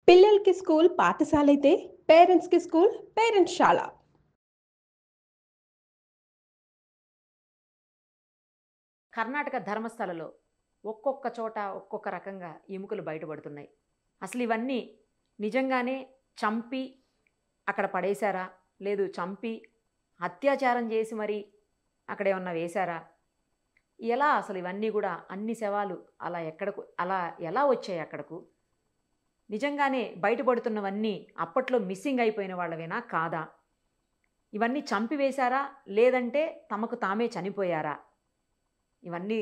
పిల్లలకి స్కూల్ పాఠశాలైతే పేరెంట్స్‌కి స్కూల్ పేరెంట్స్‌శాల. కర్ణాటక ధర్మస్థలలో ఒక్కొక్క చోట ఒక్కొక్క రకంగా ఎముకలు బయటపడుతున్నాయి. అసలు ఇవన్నీ నిజంగానే చంపి అక్కడ పడేశారా? లేదు చంపి అత్యాచారం చేసి మరి అక్కడేమన్నా వేశారా? ఎలా అసలు ఇవన్నీ గూడా అన్ని శవాలు అలా ఎలా వచ్చాయి అక్కడకు? నిజంగానే బయటపడుతున్నవన్నీ అప్పట్లో మిస్సింగ్ అయిపోయిన వాళ్ళవేనా? కాదా? ఇవన్నీ చంపివేశారా? లేదంటే తమకు తామే చనిపోయారా? ఇవన్నీ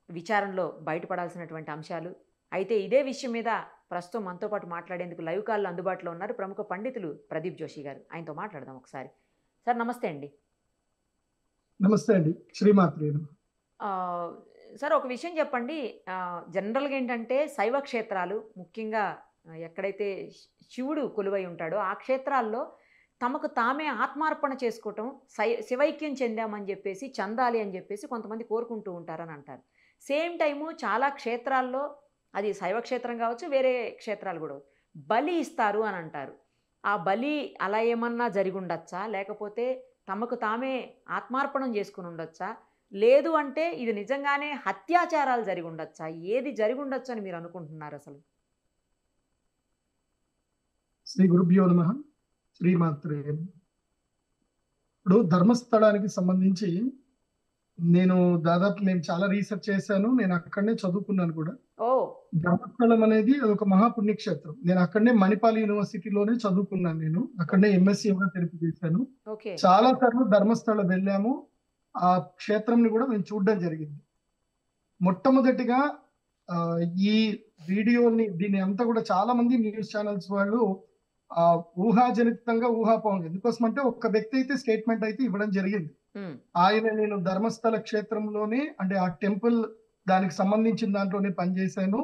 విచారణలో బయటపడాల్సినటువంటి అంశాలు. అయితే ఇదే విషయం మీద ప్రస్తుతం మనతో పాటు మాట్లాడేందుకు లైవ్ కాల్‌లో అందుబాటులో ఉన్నారు ప్రముఖ పండితులు ప్రదీప్ జోషి గారు. ఆయనతో మాట్లాడదాం ఒకసారి. సార్ నమస్తే అండి. నమస్తే అండి. శ్రీమాత్రే నమః. ఆహ్, సార్ ఒక విషయం చెప్పండి. జనరల్‌గా ఏంటంటే శైవ క్షేత్రాలు ముఖ్యంగా ఎక్కడైతే శివుడు కొలువై ఉంటాడో ఆ క్షేత్రాల్లో తమకు తామే ఆత్మార్పణ చేసుకోవటం, శివైక్యం చెందామని చెప్పేసి, చెందాలి అని చెప్పేసి కొంతమంది కోరుకుంటూ ఉంటారని అంటారు. సేమ్ టైము చాలా క్షేత్రాల్లో అది శైవ క్షేత్రం కావచ్చు, వేరే క్షేత్రాలు కూడా బలి ఇస్తారు అని అంటారు. ఆ బలి అలా ఏమన్నా జరిగుండొచ్చా? లేకపోతే తమకు తామే ఆత్మార్పణం చేసుకొని ఉండొచ్చా? లేదు అంటే ఇది నిజంగానే హత్యాచారాలు జరిగుండొచ్చా? ఏది జరిగుండొచ్చు అని మీరు అనుకుంటున్నారు అసలు? శ్రీ గురుభ్యో నమః. శ్రీమాత్రే నమః. ఇప్పుడు ధర్మస్థలానికి సంబంధించి నేను చాలా రీసెర్చ్ చేశాను. నేను అక్కడనే చదువుకున్నాను కూడా. ఓహ్! ధర్మస్థలం అనేది అదొక మహాపుణ్యక్షేత్రం. నేను అక్కడనే మణిపాల్ యూనివర్సిటీలోనే చదువుకున్నాను నేను. అక్కడనే ఎంఎస్సీ యోగా థెరపీ చేశాను. ఓకే. చాలా సార్లు ధర్మస్థలం వెళ్ళాము. ఆ క్షేత్రంని కూడా మేము చూడడం జరిగింది. మొట్టమొదటిగా ఈ దీన్ని అంతా కూడా చాలా మంది న్యూస్ ఛానల్స్ వాళ్ళు ఊహాజనితంగా ఊహాపోహం. ఎందుకోసమంటే ఒక్క వ్యక్తి అయితే స్టేట్మెంట్ అయితే ఇవ్వడం జరిగింది. నేను ధర్మస్థల క్షేత్రంలోనే అంటే ఆ టెంపుల్ దానికి సంబంధించిన దాంట్లోనే పనిచేశాను.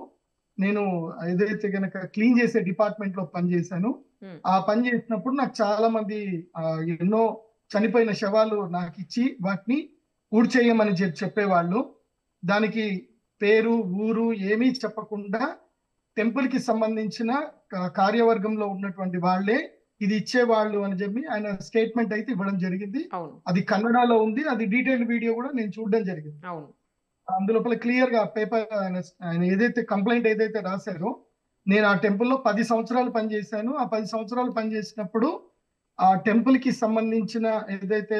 నేను ఏదైతే గనక క్లీన్ చేసే డిపార్ట్మెంట్ లో పనిచేశాను. ఆ పని చేసినప్పుడు నాకు చాలా మంది ఎన్నో చనిపోయిన శవాలు నాకు ఇచ్చి వాటిని ఊడ్చేయమని చెప్పేవాళ్ళు. దానికి పేరు, ఊరు ఏమీ చెప్పకుండా టెంపుల్ కి సంబంధించిన కార్యవర్గంలో ఉన్నటువంటి వాళ్ళే ఇది ఇచ్చేవాళ్ళు అని చెప్పి ఆయన స్టేట్మెంట్ అయితే ఇవ్వడం జరిగింది. అది కన్నడలో ఉంది. అది డీటెయిల్డ్ వీడియో కూడా నేను చూడడం జరిగింది. అందులోపల క్లియర్ గా పేపర్ ఆయన ఏదైతే కంప్లైంట్ ఏదైతే రాశారో, నేను ఆ టెంపుల్లో 10 సంవత్సరాలు పనిచేశాను. ఆ 10 సంవత్సరాలు పనిచేసినప్పుడు ఆ టెంపుల్ కి సంబంధించిన ఏదైతే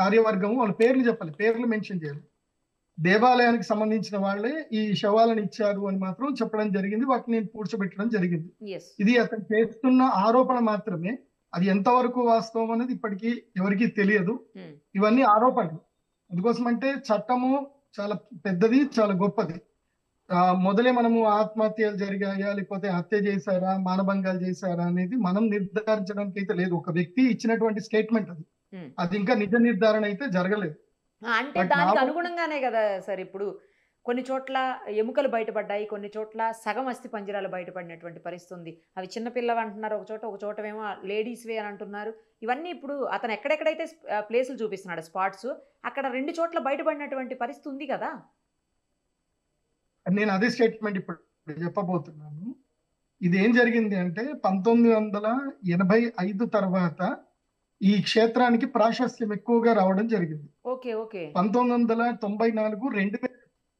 కార్యవర్గం వాళ్ళ పేర్లు చెప్పాలి, పేర్లు మెన్షన్ చేయాలి. దేవాలయానికి సంబంధించిన వాళ్ళే ఈ శవాలను ఇచ్చారు అని మాత్రం చెప్పడం జరిగింది. వాటిని నేను పూడ్చబెట్టడం జరిగింది. ఇది అతను చేస్తున్న ఆరోపణ మాత్రమే. అది ఎంతవరకు వాస్తవం అనేది ఇప్పటికీ ఎవరికీ తెలియదు. ఇవన్నీ ఆరోపణలు. అందుకోసమంటే చట్టము చాలా పెద్దది, చాలా గొప్పది. మొదలే మనము ఆత్మహత్యలు జరిగాయా, లేకపోతే హత్య చేశారా, మానభంగాలు చేశారా అనేది మనం నిర్ధారించడానికి అయితే లేదు. ఒక వ్యక్తి ఇచ్చినటువంటి స్టేట్మెంట్ అది. అది ఇంకా నిజ నిర్ధారణ అయితే జరగలేదు. అంటే దానికి అనుగుణంగానే కదా సార్ ఇప్పుడు కొన్ని చోట్ల ఎముకలు బయటపడ్డాయి, కొన్ని చోట్ల సగం అస్థి పంజరాలు బయటపడినటువంటి పరిస్థితి ఉంది. అవి చిన్నపిల్లవి అంటున్నారు ఒక చోటేమో లేడీస్వే అని అంటున్నారు. ఇవన్నీ ఇప్పుడు అతను ఎక్కడెక్కడైతే ప్లేసులు చూపిస్తున్నాడు స్పాట్స్, అక్కడ 2 చోట్ల బయటపడినటువంటి పరిస్థితి ఉంది కదా. నేను అదే స్టేట్మెంట్ ఇప్పుడు చెప్పబోతున్నాను. ఇది ఏం జరిగింది అంటే 1985 తర్వాత ఈ క్షేత్రానికి ప్రాశస్త్యం ఎక్కువగా రావడం జరిగింది. 1994, 2000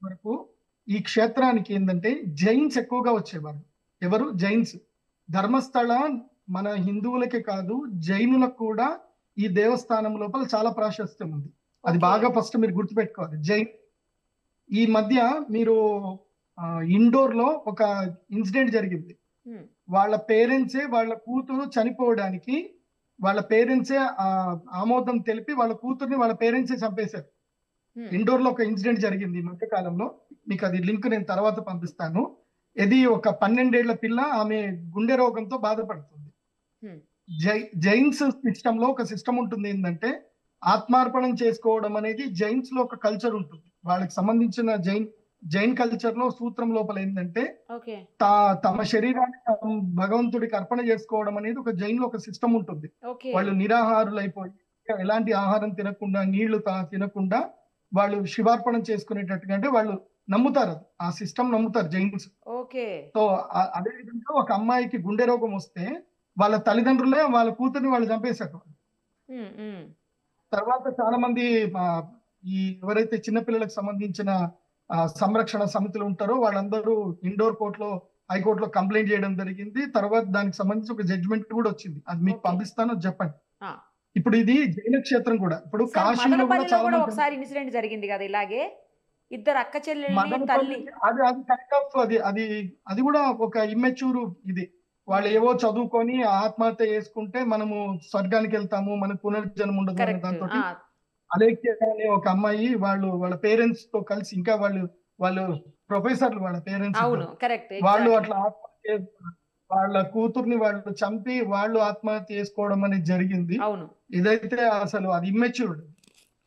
వరకు ఈ క్షేత్రానికి ఏంటంటే జైన్స్ ఎక్కువగా వచ్చేవారు. ఎవరు? జైన్స్. ధర్మస్థల మన హిందువులకే కాదు, జైనులకు కూడా ఈ దేవస్థానం లోపల చాలా ప్రాశస్త్యం ఉంది. అది బాగా ఫస్ట్ మీరు గుర్తుపెట్టుకోవాలి. జైన్ ఈ మధ్య మీరు ఇండోర్ లో ఒక ఇన్సిడెంట్ జరిగింది. వాళ్ళ పేరెంట్సే వాళ్ళ కూతురు చనిపోవడానికి వాళ్ళ పేరెంట్సే ఆమోదం తెలిపి వాళ్ళ కూతుర్ని వాళ్ళ పేరెంట్సే చంపేశారు. ఇండోర్ లో ఒక ఇన్సిడెంట్ జరిగింది ఈ మధ్య కాలంలో. మీకు అది లింక్ నేను తర్వాత పంపిస్తాను. ఇది ఒక 12 ఏళ్ల పిల్ల, ఆమె గుండె రోగంతో బాధపడుతుంది. జైన్స్ సిస్టమ్ లో ఒక సిస్టమ్ ఉంటుంది ఏంటంటే ఆత్మార్పణం చేసుకోవడం అనేది జైన్స్ లో ఒక కల్చర్ ఉంటుంది. వాళ్ళకి సంబంధించిన జైన్ కల్చర్ లో సూత్రం లోపల ఏంటంటే తమ శరీరాన్ని భగవంతుడికి అర్పణ చేసుకోవడం అనేది ఒక జైన్ లో ఒక సిస్టమ్ ఉంటుంది. వాళ్ళు నిరాహారులు అయిపోయి ఎలాంటి ఆహారం తినకుండా, నీళ్లు తినకుండా వాళ్ళు శివార్పణం చేసుకునేటట్టుగా, అంటే వాళ్ళు నమ్ముతారు, ఆ సిస్టమ్ నమ్ముతారు జైన్స్. ఓకే. సో అదే విధంగా ఒక అమ్మాయికి గుండె రోగం వస్తే వాళ్ళ తల్లిదండ్రులే వాళ్ళ కూతుర్ని వాళ్ళు చంపేశారు. ఉమ్, ఉమ్. తర్వాత చాలా మంది ఆ, ఈ ఎవరైతే చిన్నపిల్లలకు సంబంధించిన సంరక్షణ సమితులు ఉంటారో వాళ్ళందరూ ఇండోర్ కోర్టులో హైకోర్టులో కంప్లైంట్ చేయడం జరిగింది. తర్వాత దానికి సంబంధించి ఒక జడ్జిమెంట్ కూడా వచ్చింది, అది మీకు Okay. పంపిస్తాను, అది చెప్పండి. ఆ. ఇప్పుడు ఇది జైన క్షేత్రం కూడా. ఇప్పుడు సార్, కాశీలో కూడా మదనపల్లిలో చాలా కూడా మంది ఒకసారి ఇన్సిడెంట్ జరిగింది కదా ఇలాగే, ఇద్దరు అక్క చెల్లెల్ని మదనపల్లి తల్లి. అది అది కైండ్ ఆఫ్ అది కూడా ఒక ఇమ్మెచ్యూర్ ఇది. వాళ్ళు ఏవో చదువుకొని ఆత్మహత్య చేసుకుంటే మనము స్వర్గానికి వెళ్తాము, మనకు పునర్జన్మ ఉండదు అనే కరెక్ట్. దాంతో అలేఖ్య అనే ఒక అమ్మాయి వాళ్ళ పేరెంట్స్ తో కలిసి, ఇంకా వాళ్ళు ప్రొఫెసర్లు, వాళ్ళ పేరెంట్స్ అవును, కరెక్ట్. వాళ్ళు అట్లా ఆత్మహత్య వాళ్ళ కూతుర్ని వాళ్ళు చంపి వాళ్ళు ఆత్మహత్య చేసుకోవడం అనేది జరిగింది. అవును. ఇదైతే అసలు అది ఇమ్మెచ్యూర్డ్.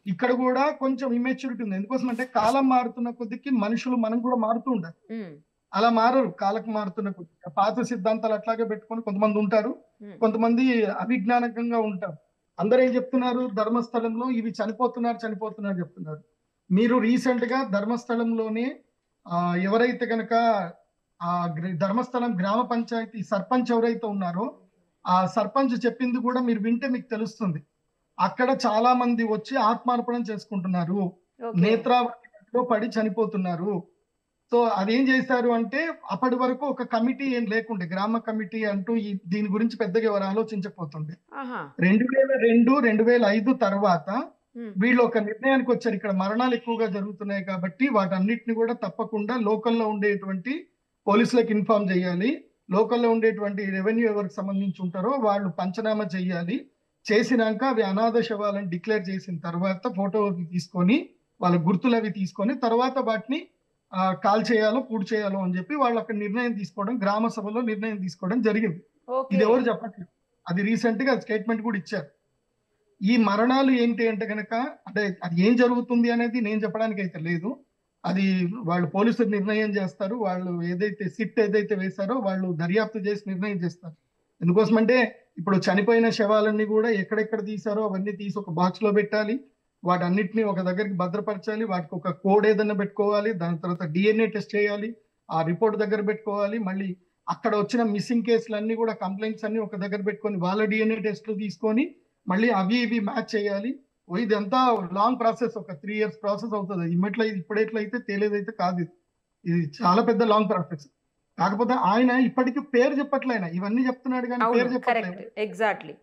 ఇక్కడ కూడా కొంచెం ఇమ్మెచ్యూరిటీ ఉంది. ఎందుకోసం అంటే కాలం మారుతున్న కొద్దికి మనుషులు మనం కూడా మారుతూ ఉంటారు. ఉమ్, అలా మారరు, కాలకు మారుతున్న కొద్దిగా పాత సిద్ధాంతాలు అట్లాగే పెట్టుకొని కొంతమంది ఉంటారు, ఉమ్. కొంతమంది అవిజ్ఞానకంగా ఉంటారు. అందరూ ఏం చెప్తున్నారు, ధర్మస్థలంలో ఇవి చనిపోతున్నారు చెప్తున్నారు. మీరు రీసెంట్ గా ధర్మస్థలంలోనే ఎవరైతే కనుక ధర్మస్థలం గ్రామ పంచాయతీ సర్పంచ్ ఎవరైతే ఉన్నారో ఆ సర్పంచ్ చెప్పింది కూడా మీరు వింటే మీకు తెలుస్తుంది. అక్కడ చాలా మంది వచ్చి ఆత్మార్పణం చేసుకుంటున్నారు, ఓకే. నేత్రావతిలో పడి చనిపోతున్నారు. సో అదేం చేశారు అంటే అప్పటి వరకు ఒక కమిటీ ఏం లేకుండే, గ్రామ కమిటీ అంటూ దీని గురించి పెద్దగా ఎవరు ఆలోచించకపోతుండే. ఆహా. 2002, 2005 తర్వాత ఉమ్, వీళ్ళు ఒక నిర్ణయానికి వచ్చారు, ఇక్కడ మరణాలు ఎక్కువగా జరుగుతున్నాయి కాబట్టి వాటన్నిటిని కూడా తప్పకుండా లోకల్లో ఉండేటువంటి పోలీసులకు ఇన్ఫార్మ్ చేయాలి, లోకల్లో ఉండేటువంటి రెవెన్యూ ఎవరికి సంబంధించి ఉంటారో వాళ్ళు పంచనామా చేయాలి, చేసినాక అవి అనాథ శవాలను డిక్లేర్ చేసిన తర్వాత ఫోటో తీసుకొని వాళ్ళ గుర్తులు అవి తీసుకొని తర్వాత వాటిని కాల్ చేయాలో పూర్తి చేయాలో అని చెప్పి వాళ్ళు అక్కడ నిర్ణయం తీసుకోవడం, గ్రామ సభలో నిర్ణయం తీసుకోవడం జరిగింది. ఓకే. ఇది ఎవరు చెప్పట్లేదు, అది రీసెంట్ గా స్టేట్మెంట్ కూడా ఇచ్చారు. ఈ మరణాలు ఏంటి అంటే కనుక అంటే అది ఏం జరుగుతుంది అనేది నేను చెప్పడానికి అయితే లేదు, అది వాళ్ళు పోలీసులు నిర్ణయం చేస్తారు. వాళ్ళు ఏదైతే సిట్ ఏదైతే వేశారో వాళ్ళు దర్యాప్తు చేసి నిర్ణయం చేస్తారు. ఎందుకోసమంటే ఇప్పుడు చనిపోయిన శవాలన్నీ కూడా ఎక్కడెక్కడ తీశారో అవన్నీ తీసి ఒక బాక్స్ లో పెట్టాలి, వాటన్నిటిని ఒక దగ్గరికి భద్రపరచాలి, వాటికి ఒక కోడ్ ఏదైనా పెట్టుకోవాలి, దాని తర్వాత DNA టెస్ట్ చేయాలి, ఆ రిపోర్ట్ దగ్గర పెట్టుకోవాలి, మళ్ళీ అక్కడ వచ్చిన మిస్సింగ్ కేసులన్నీ కూడా కంప్లైంట్స్ అన్ని ఒక దగ్గర పెట్టుకొని వాళ్ళ DNA టెస్ట్లు తీసుకొని మళ్ళీ అవి ఇవి మ్యాచ్ చేయాలి. ఇదంతా లాంగ్ ప్రాసెస్, ఒక 3 years ప్రాసెస్ అవుతుంది. ఇప్పుడెట్లయితే తేలేదైతే కాదు, ఇది చాలా పెద్ద లాంగ్ ప్రాసెస్. కాకపోతే ఆయన ఇప్పటికీ పేరు చెప్పట్లే, ఆయన ఇవన్నీ చెప్తున్నాడు కానీ పేరు చెప్పట్లేదు. ఎగ్జాక్ట్లీ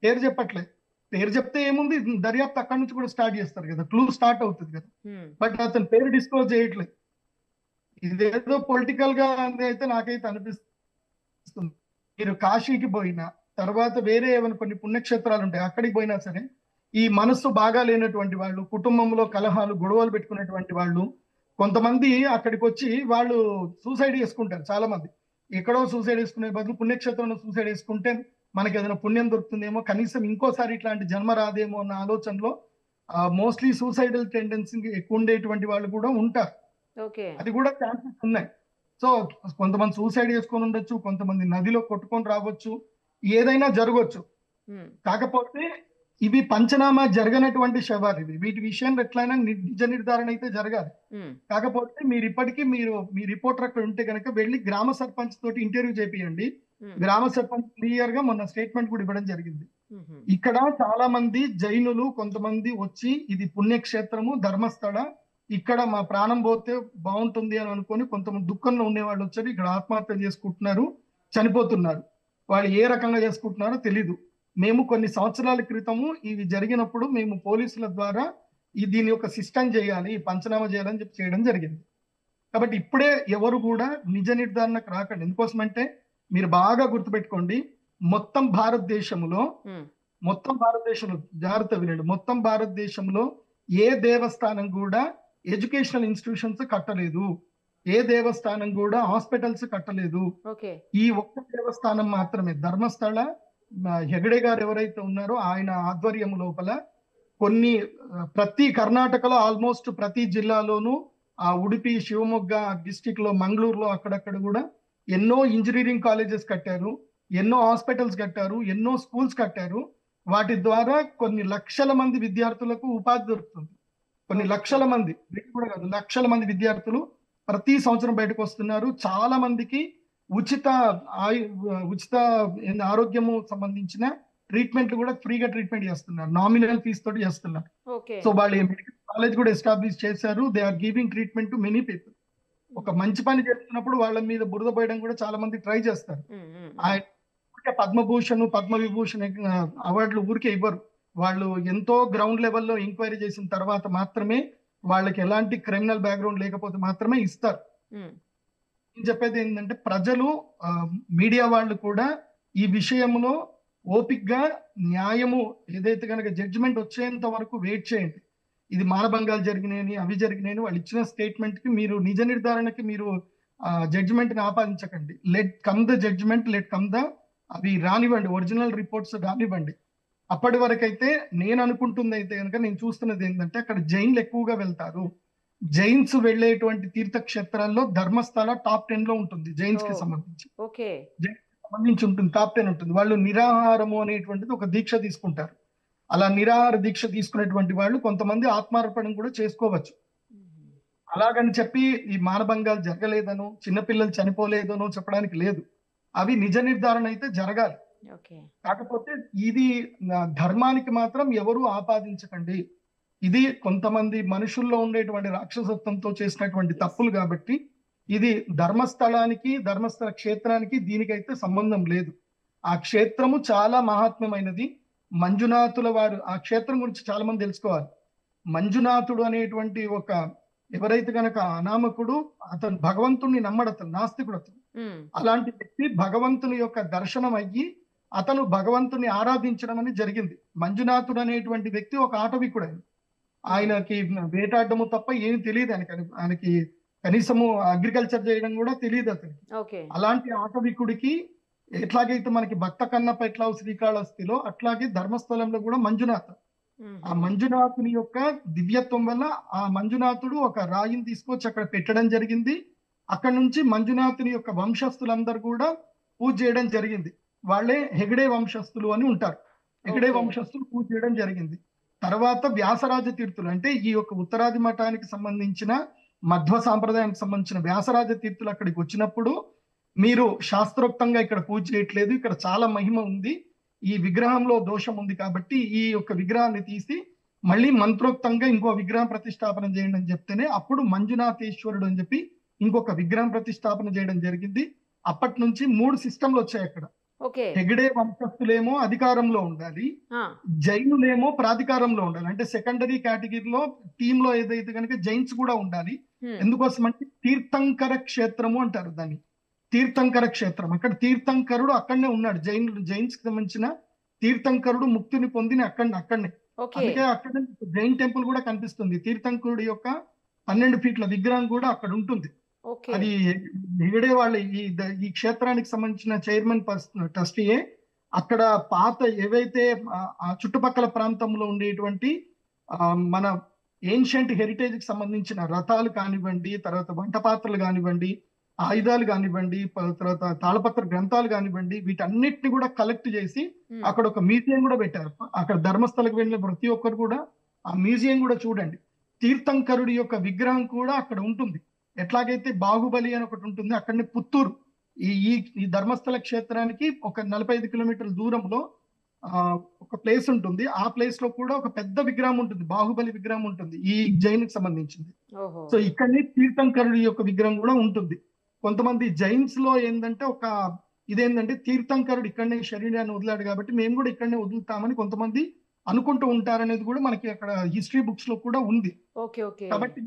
పేరు చెప్పట్లేదు. పేరు చెప్తే ఏముంది, దర్యాప్తు అక్కడి నుంచి కూడా స్టార్ట్ చేస్తారు కదా, క్లూ స్టార్ట్ అవుతుంది కదా. బట్ అతను పేరు డిస్క్లోజ్ చేయట్లేదు. ఇదేదో పొలిటికల్ గా అయితే నాకైతే అనిపిస్తుంది. మీరు కాశీకి పోయినా తర్వాత వేరే ఏమైనా కొన్ని పుణ్యక్షేత్రాలు ఉంటాయి, అక్కడికి పోయినా సరే ఈ మనస్సు బాగా లేనటువంటి వాళ్ళు, కుటుంబంలో కలహాలు గొడవలు పెట్టుకునేటువంటి వాళ్ళు కొంతమంది అక్కడికి వచ్చి వాళ్ళు సూసైడ్ చేసుకుంటారు. చాలా మంది ఎక్కడో సూసైడ్ చేసుకునే బదులు పుణ్యక్షేత్రంలో సూసైడ్ చేసుకుంటే మనకి ఏదైనా పుణ్యం దొరుకుతుందేమో, కనీసం ఇంకోసారి ఇట్లాంటి జన్మ రాదేమో అన్న ఆలోచనలో మోస్ట్లీ సూసైడల్ టెండెన్సీ ఎక్కువ ఉండేటువంటి వాళ్ళు కూడా ఉంటారు. అది కూడా ఛాన్సెస్ ఉన్నాయి. సో కొంతమంది సూసైడ్ చేసుకొని ఉండొచ్చు, కొంతమంది నదిలో కొట్టుకొని రావచ్చు, ఏదైనా జరగవచ్చు. కాకపోతే ఇవి పంచనామా జరగనటువంటి శవాలు ఇవి. వీటి విషయంలో ఎట్లయినా నిజ నిర్ధారణ అయితే జరగాలి. కాకపోతే మీరు ఇప్పటికీ మీ రిపోర్టర్ అక్కడ ఉంటే కనుక వెళ్ళి గ్రామ సర్పంచ్ తోటి ఇంటర్వ్యూ చేపియండి. గ్రామ సర్పంచ్ క్లియర్ గా మొన్న స్టేట్మెంట్ కూడా ఇవ్వడం జరిగింది. ఇక్కడ చాలా మంది జైనులు కొంతమంది వచ్చి ఇది పుణ్యక్షేత్రము ధర్మస్థల, ఇక్కడ మా ప్రాణం పోతే బాగుంటుంది అని అనుకొని కొంతమంది దుఃఖంలో ఉండేవాళ్ళు వచ్చారు, ఇక్కడ ఆత్మహత్య చేసుకుంటున్నారు, చనిపోతున్నారు. వాళ్ళు ఏ రకంగా చేసుకుంటున్నారో తెలీదు. మేము కొన్ని సంవత్సరాల క్రితము ఇవి జరిగినప్పుడు మేము పోలీసుల ద్వారా దీని యొక్క సిస్టమ్ చేయాలి, పంచనామా చేయాలని చెప్పి చేయడం జరిగింది. కాబట్టి ఇప్పుడే ఎవరు కూడా నిజ నిర్ధారణకు రాకండి. ఎందుకోసమంటే మీరు బాగా గుర్తుపెట్టుకోండి, మొత్తం భారతదేశంలో జాగ్రత్త వినండి, మొత్తం భారతదేశంలో ఏ దేవస్థానం కూడా ఎడ్యుకేషనల్ ఇన్స్టిట్యూషన్స్ కట్టలేదు, ఏ దేవస్థానం కూడా హాస్పిటల్స్ కట్టలేదు. ఈ ఒక్క దేవస్థానం మాత్రమే ధర్మస్థల హెగడే గారు ఎవరైతే ఉన్నారో ఆయన ఆధ్వర్యం లోపల ప్రతి కర్ణాటకలో ఆల్మోస్ట్ ప్రతి జిల్లాలోనూ ఉడిపి, శివమొగ్గ డిస్టిక్ లో, మంగళూరులో అక్కడక్కడ కూడా ఎన్నో ఇంజనీరింగ్ కాలేజెస్ కట్టారు, ఎన్నో హాస్పిటల్స్ కట్టారు, ఎన్నో స్కూల్స్ కట్టారు. వాటి ద్వారా కొన్ని లక్షల మంది విద్యార్థులకు ఉపాధి దొరుకుతుంది. కొన్ని లక్షల మంది, వీళ్ళు కూడా కాదు, లక్షల మంది విద్యార్థులు ప్రతి సంవత్సరం బయటకు వస్తున్నారు. చాలా మందికి ఉచిత ఉచిత ఆరోగ్యము సంబంధించిన ట్రీట్మెంట్లు కూడా ఫ్రీగా ట్రీట్మెంట్ చేస్తున్నారు, నామినల్ ఫీజు తోటి చేస్తున్నారు. సో వాళ్ళు మెడికల్ కాలేజ్ కూడా ఎస్టాబ్లిష్ చేశారు. They are giving treatment to many people. ఒక మంచి పని చేస్తున్నప్పుడు వాళ్ళ మీద బురద పోయడం కూడా చాలా మంది ట్రై చేస్తారు. పద్మభూషణ్, పద్మవిభూషణ్ అవార్డులు ఊరికే ఇవ్వరు. వాళ్ళు ఎంతో గ్రౌండ్ లెవెల్లో ఎంక్వైరీ చేసిన తర్వాత మాత్రమే, వాళ్ళకి ఎలాంటి క్రిమినల్ బ్యాక్గ్రౌండ్ లేకపోతే మాత్రమే ఇస్తారు. నేను చెప్పేది ఏంటంటే, ప్రజలు, మీడియా వాళ్ళు కూడా ఈ విషయంలో ఓపిక్గా న్యాయము ఏదైతే కనుక జడ్జిమెంట్ వచ్చేంత వరకు వెయిట్ చేయండి. ఇది మానభంగాలు జరిగినాయని, అవి జరిగినాయని వాళ్ళు ఇచ్చిన స్టేట్మెంట్ కి మీరు నిజ నిర్ధారణకి మీరు జడ్జిమెంట్ ని ఆపాదించకండి. Let come the judgement, let come the, అవి రానివ్వండి, ఒరిజినల్ రిపోర్ట్స్ రానివ్వండి. అప్పటి వరకు అయితే నేను అనుకుంటుంది అయితే కనుక, నేను చూస్తున్నది ఏంటంటే, అక్కడ జైన్లు ఎక్కువగా వెళ్తారు. జైన్స్ వెళ్ళేటువంటి తీర్థక్షేత్రాల్లో ధర్మస్థల టాప్ 10 లో ఉంటుంది. జైన్స్ కి సంబంధించి ఉంటుంది, టాప్ 10 ఉంటుంది. వాళ్ళు నిరాహారము అనేటువంటిది ఒక దీక్ష తీసుకుంటారు. అలా నిరాహార దీక్ష తీసుకునేటువంటి వాళ్ళు కొంతమంది ఆత్మార్పణం కూడా చేసుకోవచ్చు. అలాగని చెప్పి ఈ మానభంగాలు జరగలేదనో, చిన్నపిల్లలు చనిపోలేదనో చెప్పడానికి లేదు. అవి నిజ నిర్ధారణ అయితే జరగాలి. కాకపోతే ఇది ధర్మానికి మాత్రం ఎవరు ఆపాదించకండి. ఇది కొంతమంది మనుషుల్లో ఉండేటువంటి రాక్షసత్వంతో చేసినటువంటి తప్పులు కాబట్టి, ఇది ధర్మస్థలానికి, ధర్మస్థల క్షేత్రానికి దీనికైతే సంబంధం లేదు. ఆ క్షేత్రము చాలా మహాత్మ్యమైనది. మంజునాథుల వారు, ఆ క్షేత్రం గురించి చాలా మంది తెలుసుకోవాలి. మంజునాథుడు అనేటువంటి ఒక, ఎవరైతే గనక అనామకుడు, అతను భగవంతుణ్ణి నమ్మడు, అతను నాస్తికుడు. అతను అలాంటి వ్యక్తి భగవంతుని యొక్క దర్శనం అయ్యి అతను భగవంతుని ఆరాధించడం అనేది జరిగింది. మంజునాథుడు అనేటువంటి వ్యక్తి ఒక ఆటవికుడు. ఆయనకి వేటాడము తప్ప ఏమి తెలియదు. ఆయనకి కనీసము అగ్రికల్చర్ చేయడం కూడా తెలియదు అతనికి. అలాంటి ఆటవికుడికి ఎట్లాగైతే మనకి భక్త కన్నప్ప ఎట్లా శ్రీకాళహస్తిలో, అట్లాగే ధర్మస్థలంలో కూడా మంజునాథ, ఆ మంజునాథుని యొక్క దివ్యత్వం వల్ల ఆ మంజునాథుడు ఒక రాయిని తీసుకొచ్చి అక్కడ పెట్టడం జరిగింది. అక్కడ నుంచి మంజునాథుని యొక్క వంశస్థులందరూ కూడా పూజ చేయడం జరిగింది. వాళ్ళే హెగడే వంశస్థులు అని ఉంటారు. హెగడే వంశస్థులు పూజ చేయడం జరిగింది. తర్వాత వ్యాసరాజ తీర్థులు, అంటే ఈ యొక్క ఉత్తరాది మఠానికి సంబంధించిన మధ్వ సాంప్రదాయానికి సంబంధించిన వ్యాసరాజ తీర్థులు అక్కడికి వచ్చినప్పుడు, మీరు శాస్త్రోక్తంగా ఇక్కడ పూజ చేయట్లేదు, ఇక్కడ చాలా మహిమ ఉంది, ఈ విగ్రహంలో దోషం ఉంది కాబట్టి ఈ యొక్క విగ్రహాన్ని తీసి మళ్ళీ మంత్రోక్తంగా ఇంకో విగ్రహం ప్రతిష్టాపన చేయండి అని చెప్తేనే అప్పుడు మంజునాథేశ్వరుడు అని చెప్పి ఇంకొక విగ్రహం ప్రతిష్టాపన చేయడం జరిగింది. అప్పటి నుంచి 3 సిస్టంలు వచ్చాయి అక్కడ. హెగడే వంశస్థులేమో అధికారంలో ఉండాలి, జైనులేమో ప్రాధికారంలో ఉండాలి. అంటే సెకండరీ కేటగిరీలో టీమ్ లో ఏదైతే కనుక జైన్స్ కూడా ఉండాలి. ఎందుకోసం అంటే తీర్థంకర క్షేత్రము అంటారు దాన్ని, తీర్థంకర క్షేత్రం. అక్కడ తీర్థంకరుడు అక్కడనే ఉన్నాడు. జైన్స్ కి సంబంధించిన తీర్థంకరుడు ముక్తిని పొందిన అక్కడనే. అందుకే అక్కడ జైన్ టెంపుల్ కూడా కనిపిస్తుంది. తీర్థంకరుడి యొక్క 12 ఫీట్ల విగ్రహం కూడా అక్కడ ఉంటుంది. అది హెగడే వాళ్ళ ఈ క్షేత్రానికి సంబంధించిన చైర్మన్ ట్రస్టీయే. అక్కడ పాత ఏవైతే ఆ చుట్టుపక్కల ప్రాంతంలో ఉండేటువంటి మన ఏన్షియంట్ హెరిటేజ్ కి సంబంధించిన రథాలు కానివ్వండి, తర్వాత వంట పాత్రలు కానివ్వండి, ఆయుధాలు కానివ్వండి, తర్వాత తాళపత్ర గ్రంథాలు కానివ్వండి, వీటన్నిటిని కూడా కలెక్ట్ చేసి అక్కడ ఒక మ్యూజియం కూడా పెట్టారు. అక్కడ ధర్మస్థలకు వెళ్ళిన ప్రతి ఒక్కరు కూడా ఆ మ్యూజియం కూడా చూడండి. తీర్థంకరుడి యొక్క విగ్రహం కూడా అక్కడ ఉంటుంది. ఎట్లాగైతే బాహుబలి అని ఒకటి ఉంటుంది, అక్కడనే పుత్తూరు, ఈ ధర్మస్థల క్షేత్రానికి ఒక 45 కిలోమీటర్ల దూరంలో ఒక ప్లేస్ ఉంటుంది. ఆ ప్లేస్ లో కూడా ఒక పెద్ద విగ్రహం ఉంటుంది, బాహుబలి విగ్రహం ఉంటుంది, ఈ జైన్ కి సంబంధించింది. సో ఇక్కడనే తీర్థంకరుడి యొక్క విగ్రహం కూడా ఉంటుంది. కొంతమంది జైన్స్ లో ఏంటంటే ఇదేంటంటే తీర్థంకరుడు ఇక్కడనే శరీరాన్ని వదిలాడు కాబట్టి మేము కూడా ఇక్కడనే వదులుతామని కొంతమంది అనుకుంటూ ఉంటారనేది కూడా మనకి అక్కడ హిస్టరీ బుక్స్ లో కూడా ఉంది. కాబట్టి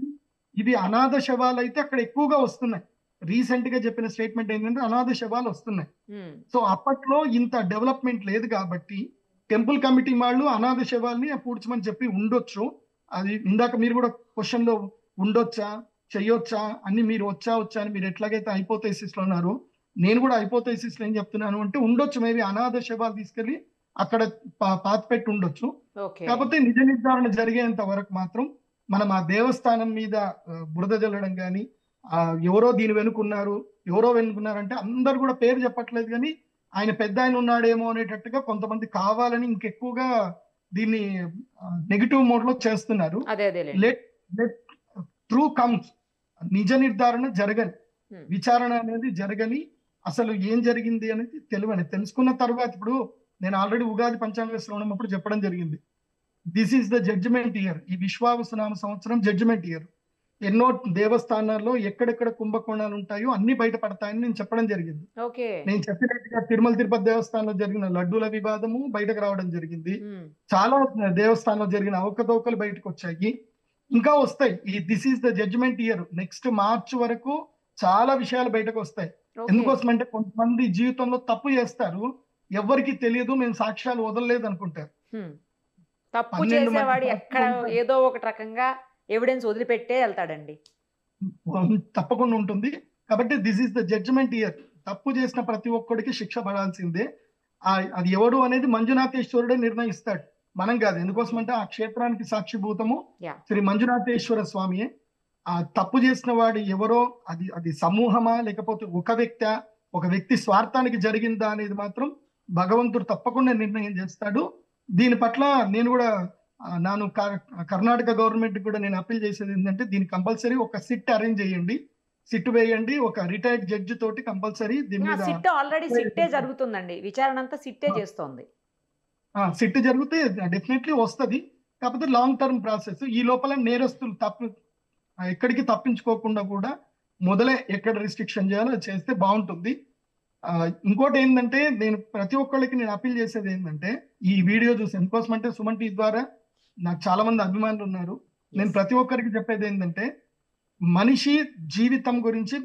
ఇవి అనాథ శవాలు అయితే అక్కడ ఎక్కువగా వస్తున్నాయి. రీసెంట్ గా చెప్పిన స్టేట్మెంట్ ఏంటంటే అనాథ శవాలు వస్తున్నాయి. సో అప్పట్లో ఇంత డెవలప్మెంట్ లేదు కాబట్టి టెంపుల్ కమిటీ వాళ్ళు అనాథ శవాల్ని పూడ్చమని చెప్పి ఉండొచ్చు. అది ఇందాక మీరు కూడా క్వశ్చన్ లో ఉండొచ్చా, చెయ్యొచ్చా అని, మీరు వచ్చా అని మీరు ఎట్లాగైతే హైపోథెసిస్ లో ఉన్నారు, నేను కూడా హైపోథెసిస్ లో ఏం చెప్తున్నాను అంటే ఉండొచ్చు. మేబీ అనాథ శవాలు తీసుకెళ్లి అక్కడ పాతి పెట్టి ఉండొచ్చు. కాకపోతే నిజ నిర్ధారణ జరిగేంత వరకు మాత్రం మనం ఆ దేవస్థానం మీద బురద జల్లడం కానీ, ఎవరో దీని వెనుకున్నారు అంటే అందరు కూడా పేరు చెప్పట్లేదు కానీ ఆయన పెద్ద ఆయన ఉన్నాడేమో అనేటట్టుగా కొంతమంది కావాలని ఇంకెక్కువగా దీన్ని నెగిటివ్ మోడ్ లో చేస్తున్నారు. ట్రూ కమ్స్, నిజ నిర్ధారణ జరగని, Hmm. విచారణ అనేది జరగని, అసలు ఏం జరిగింది అనేది తెలుసుకున్న తర్వాత, ఇప్పుడు నేను ఆల్రెడీ ఉగాది పంచాంగ శ్రవణం అప్పుడు చెప్పడం జరిగింది, this is the judgement year. ఈ విశ్వావసునామ సంవత్సరం జడ్జిమెంట్ ఇయర్. ఎన్నో దేవస్థానాల్లో ఎక్కడెక్కడ కుంభకోణాలు ఉంటాయో అన్ని బయటపడతాయని నేను చెప్పడం జరిగింది. ఓకే. నేను చెప్పినట్టుగా తిరుమల తిరుపతి దేవస్థానంలో జరిగిన లడ్డూల వివాదము బయటకు రావడం జరిగింది. Hmm. చాలా దేవస్థానంలో జరిగిన అవకతవకలు బయటకు వచ్చాయి, ఇంకా వస్తాయి. ఈ this is the judgement year. Next March వరకు చాలా విషయాలు బయటకు వస్తాయి. Okay. ఎందుకోసం అంటే కొంతమంది జీవితంలో తప్పు చేస్తారు, ఎవరికి తెలియదు, మేము సాక్ష్యాలు వదలలేదు అనుకుంటారు. Hmm. తప్పు 12 చేసేవాడు మంది ఎక్కడ ఏదో ఒక రకంగా ఎవిడెన్స్ వదిలిపెట్టే వెళ్తాడండి. తప్పకుండా ఉంటుంది. కాబట్టి this is the judgement year. తప్పు చేసిన ప్రతి ఒక్కడికి శిక్ష పడాల్సిందే. అది ఎవడు అనేది మంజునాథేశ్వరుడే నిర్ణయిస్తాడు, మనం కాదు. ఎందుకోసం అంటే ఆ క్షేత్రానికి సాక్షిభూతము Yeah. శ్రీ మంజునాథేశ్వర స్వామియే. ఆ తప్పు చేసిన వాడు ఎవరో, అది సమూహమా లేకపోతే ఒక వ్యక్తి స్వార్థానికి జరిగిందా అనేది మాత్రం భగవంతుడు తప్పకుండా నిర్ణయం చేస్తాడు. దీని పట్ల నేను కూడా కర్ణాటక గవర్నమెంట్ కూడా నేను అప్పీల్ చేసేది ఏంటంటే, దీన్ని కంపల్సరీ ఒక సిట్ అరేంజ్ చేయండి, సిట్ వేయండి, ఒక రిటైర్డ్ జడ్జి తోటి కంపల్సరీ దీని మీద సిట్ ఆల్రెడీ సిట్టే జరుగుతుందండి, విచారణ అంతా సిట్టే చేస్తోంది. సిట్ జరిగితే డెఫినెట్లీ వస్తుంది. కాకపోతే లాంగ్ టర్మ్ ప్రాసెస్. ఈ లోపల నేరస్తులు ఎక్కడికి తప్పించుకోకుండా కూడా మొదలే ఎక్కడ రిస్ట్రిక్షన్ చేయాలో అది చేస్తే బాగుంటుంది. ఇంకోటి ఏంటంటే, నేను ప్రతి ఒక్కళ్ళకి నేను అప్పీల్ చేసేది ఏంటంటే, ఈ వీడియో చూసి ఎందుకోసం అంటే సుమన్ టీవీ ద్వారా నాకు చాలా మంది అభిమానులు ఉన్నారు. నేను ప్రతి ఒక్కరికి చెప్పేది ఏంటంటే, మనిషి జీవితం గురించి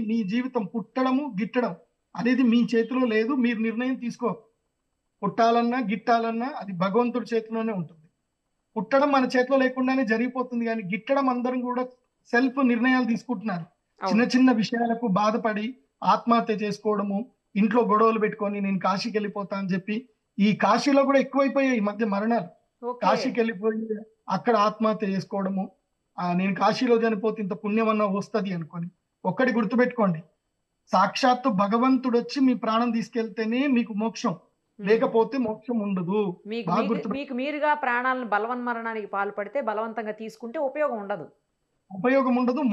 మీ జీవితం పుట్టడము గిట్టడం అనేది మీ చేతిలో లేదు. మీరు నిర్ణయం తీసుకో. పుట్టాలన్నా గిట్టాలన్నా అది భగవంతుడి చేతిలోనే ఉంటుంది. పుట్టడం మన చేతిలో లేకుండానే జరిగిపోతుంది, కానీ గిట్టడం అందరం కూడా సెల్ఫ్ నిర్ణయాలు తీసుకుంటున్నారు. చిన్న చిన్న విషయాలకు బాధపడి ఆత్మహత్య చేసుకోవడము, ఇంట్లో గొడవలు పెట్టుకొని నేను కాశీకి వెళ్ళిపోతా అని చెప్పి, ఈ కాశీలో కూడా ఎక్కువైపోయాయి ఈ మధ్య మరణాలు. కాశీకి వెళ్ళిపోయి అక్కడ ఆత్మహత్య చేసుకోవడము, నేను కాశీలో చనిపోతే ఇంత పుణ్యం అన్నా వస్తుంది అనుకొని. ఒక్కటి గుర్తుపెట్టుకోండి, సాక్షాత్తు భగవంతుడు వచ్చి మీ ప్రాణం తీసుకెళ్తేనే మీకు మోక్షం, లేకపోతే మోక్షం ఉండదు. మీకు మీరుగా ప్రాణాలను బలవన్మరణానికి పాల్పడితే, బలవంతంగా తీసుకుంటే ఉపయోగం ఉండదు,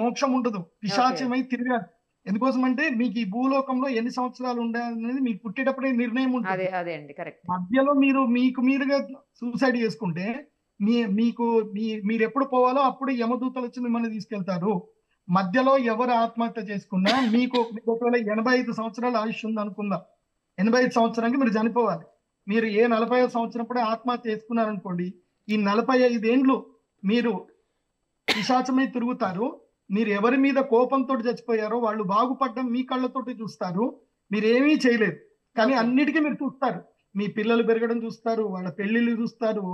మోక్షం ఉండదు. పిశాచమై తిరగాలి. ఎందుకోసం అంటే మీకు ఈ భూలోకంలో ఎన్ని సంవత్సరాలు ఉండాలనేది మీకు పుట్టేటప్పుడే నిర్ణయం ఉంటుంది. అదే అండి, కరెక్ట్. మధ్యలో మీరుగా సూసైడ్ చేసుకుంటే మీరు ఎప్పుడు పోవాలో అప్పుడు యమదూతలు వచ్చి మిమ్మల్ని తీసుకెళ్తారు. మధ్యలో ఎవరు ఆత్మహత్య చేసుకున్నా మీకు ఒకవేళ 85 సంవత్సరాల ఆయుష్ ఉంది అనుకుందాం, 85 సంవత్సరానికి మీరు చనిపోవాలి. మీరు ఏ 45 సంవత్సరప్పుడే ఆత్మహత్య చేసుకున్నారనుకోండి, ఈ 45 ఏండ్లు మీరు పిశాచమై తిరుగుతారు. మీరు ఎవరి మీద కోపంతో చచ్చిపోయారో వాళ్ళు బాగుపడడం మీ కళ్ళతోటి చూస్తారు, మీరు ఏమీ చేయలేరు. కానీ అన్నిటికీ మీరు చూస్తారు, మీ పిల్లలు పెరగడం చూస్తారు, వాళ్ళ పెళ్లిళ్ళు చూస్తారు,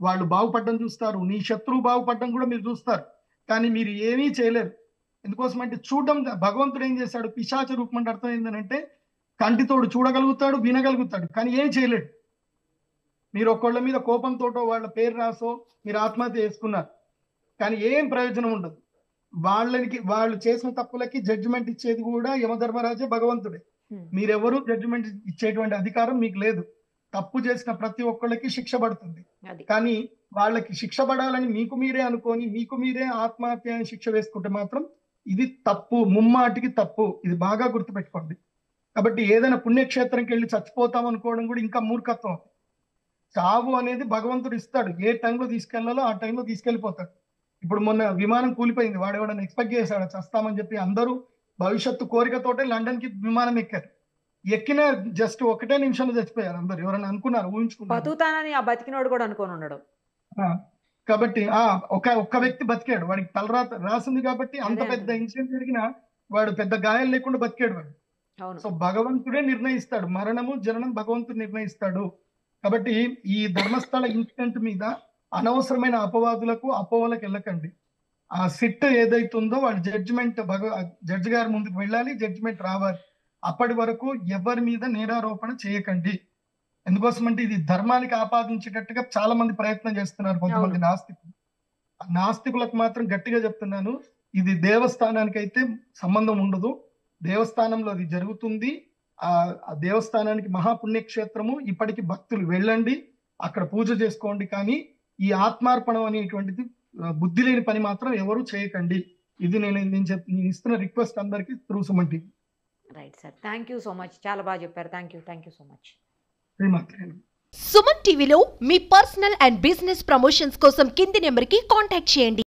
వాళ్ళు బాగుపడడం చూస్తారు, నీ శత్రువు బాగుపడడం కూడా మీరు చూస్తారు. కానీ మీరు ఏమీ చేయలేరు. ఎందుకోసం అంటే చూడడం, భగవంతుడు ఏం చేశాడు, పిశాచ రూపం అంటే అర్థం ఏంటంటే కంటితోడు చూడగలుగుతాడు, వినగలుగుతాడు, కానీ ఏం చేయలేడు. మీరు ఒకళ్ళ మీద కోపంతోటో వాళ్ళ పేరు రాసో మీరు ఆత్మహత్య చేసుకున్నారు, కానీ ఏం ప్రయోజనం ఉండదు. వాళ్ళు చేసిన తప్పులకి జడ్జిమెంట్ ఇచ్చేది కూడా యమధర్మరాజే, భగవంతుడే. మీరెవరు జడ్జిమెంట్ ఇచ్చేటువంటి అధికారం మీకు లేదు. తప్పు చేసిన ప్రతి ఒక్కళ్ళకి శిక్ష పడుతుంది, కానీ వాళ్ళకి శిక్ష పడాలని మీకు మీరే అనుకొని మీకు మీరే ఆత్మహత్య శిక్ష వేసుకుంటే మాత్రం ఇది తప్పు, ముమ్మాటికి తప్పు. ఇది బాగా గుర్తుపెట్టుకోండి. కాబట్టి ఏదైనా పుణ్యక్షేత్రంకి వెళ్ళి చచ్చిపోతాం అనుకోవడం కూడా ఇంకా మూర్ఖత్వం. చావు అనేది భగవంతుడు ఇస్తాడు, ఏ టైంలో తీసుకెళ్లాలో ఆ టైంలో తీసుకెళ్లిపోతాడు. ఇప్పుడు మొన్న విమానం కూలిపోయింది, వాడు ఎవడన్నా ఎక్స్పెక్ట్ చేశాడు చస్తామని చెప్పి? అందరూ భవిష్యత్తు కోరికతోటే లండన్ కి విమానం ఎక్కారు, ఎక్కిన జస్ట్ 1 నిమిషంలో చచ్చిపోయారు అందరు. ఎవరైనా అనుకున్నారు, ఊహించుకున్నారు? ఆ బతికినోడు కూడా అనుకోని ఉండడు. కాబట్టి ఒక్క వ్యక్తి బతికాడు, వాడికి తలరాత రాసింది కాబట్టి అంత పెద్ద ఇన్సిడెంట్ జరిగినా వాడు పెద్ద గాయాలు లేకుండా బతికాడు వాడు. సో భగవంతుడే నిర్ణయిస్తాడు, మరణము జననం భగవంతుడు నిర్ణయిస్తాడు. కాబట్టి ఈ ధర్మస్థల ఇన్సిడెంట్ మీద అనవసరమైన అపోహలకు వెళ్ళకండి. ఆ సిట్ ఏదైతుందో వాడి జడ్జిమెంట్ జడ్జి గారి ముందుకు వెళ్ళాలి, జడ్జిమెంట్ రావాలి. అప్పటి వరకు ఎవరి మీద నేరారోపణ చేయకండి. ఎందుకోసం అంటే ఇది ధర్మానికి ఆపాదించేటట్టుగా చాలా మంది ప్రయత్నం చేస్తున్నారు కొంతమంది నాస్తికులకు మాత్రం గట్టిగా చెప్తున్నాను, ఇది దేవస్థానానికి అయితే సంబంధం ఉండదు. దేవస్థానంలో అది జరుగుతుంది. ఆ దేవస్థానానికి మహాపుణ్యక్షేత్రము. ఇప్పటికి భక్తులు వెళ్ళండి, అక్కడ పూజ చేసుకోండి. కానీ ఈ ఆత్మార్పణం అనేటువంటిది బుద్ధి లేని పని మాత్రం ఎవరు చేయకండి. ఇది నేను ఇస్తున్న రిక్వెస్ట్ అందరికి through Suman TV. Right sir, thank you so much, చాలా బాగా చెప్పారు. Thank you so much. Suman టీవీలో మీ పర్సనల్ అండ్ బిజినెస్ ప్రమోషన్స్ కోసం కింది నెంబర్కి కాంటాక్ట్ చేయండి.